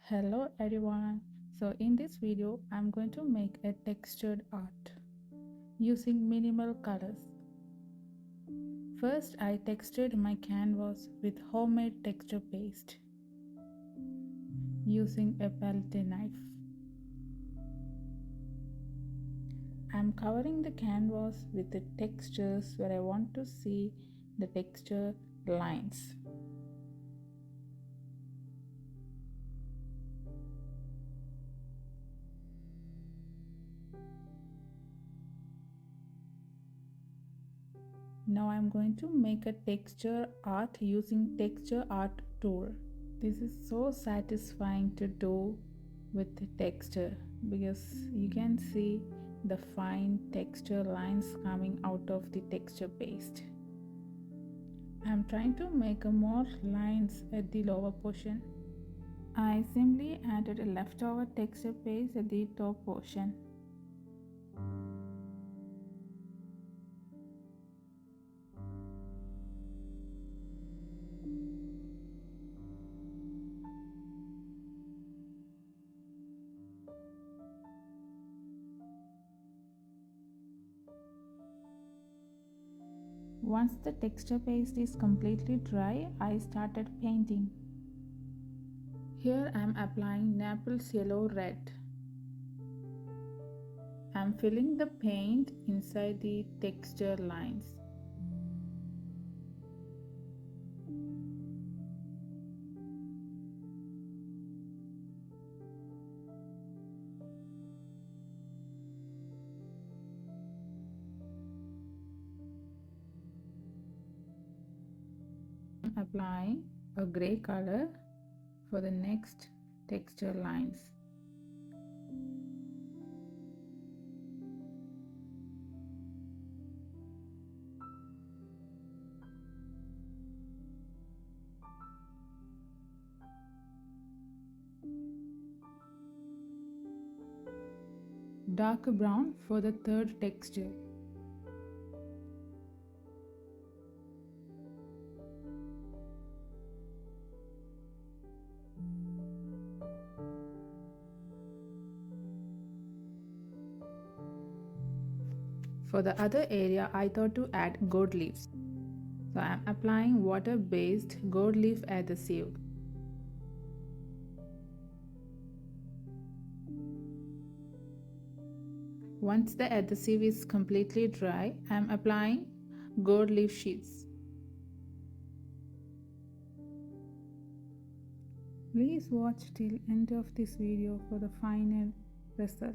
Hello everyone. So in this video I'm going to make a textured art using minimal colors. First I textured my canvas with homemade texture paste using a palette knife. I'm covering the canvas with the textures where I want to see the texture lines. Now I'm going to make a texture art using texture art tool. This is so satisfying to do with the texture because you can see the fine texture lines coming out of the texture paste. I'm trying to make more lines at the lower portion. I simply added a leftover texture paste at the top portion. Once the texture paste is completely dry, I started painting. Here I am applying Naples yellow red. I am filling the paint inside the texture lines. Applying a gray color for the next texture lines. Dark brown for the third texture. For the other area, I thought to add gold leaves. So I am applying water-based gold leaf adhesive. Once the adhesive is completely dry, I am applying gold leaf sheets. Please watch till end of this video for the final result.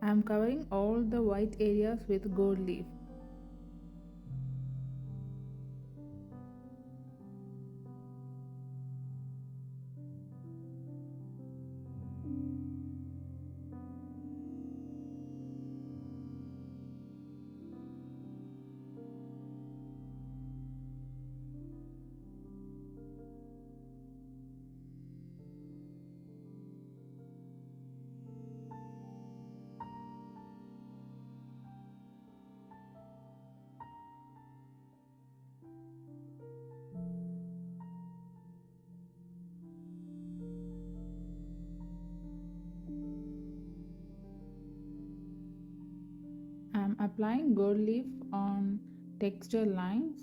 I am covering all the white areas with gold leaf. I am applying gold leaf on texture lines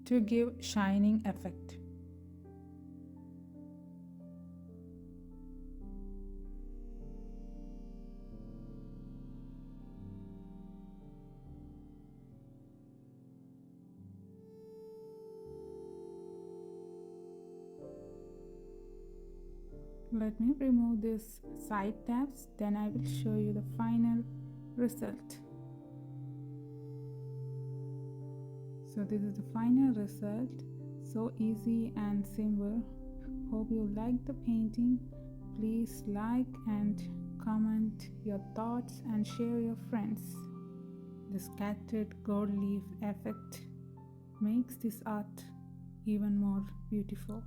to give shining effect. Let me remove this side tabs, then I will show you the final result. So this is the final result. so easy and simple. Hope you like the painting. Please like and comment your thoughts and share your friends. The scattered gold leaf effect makes this art even more beautiful.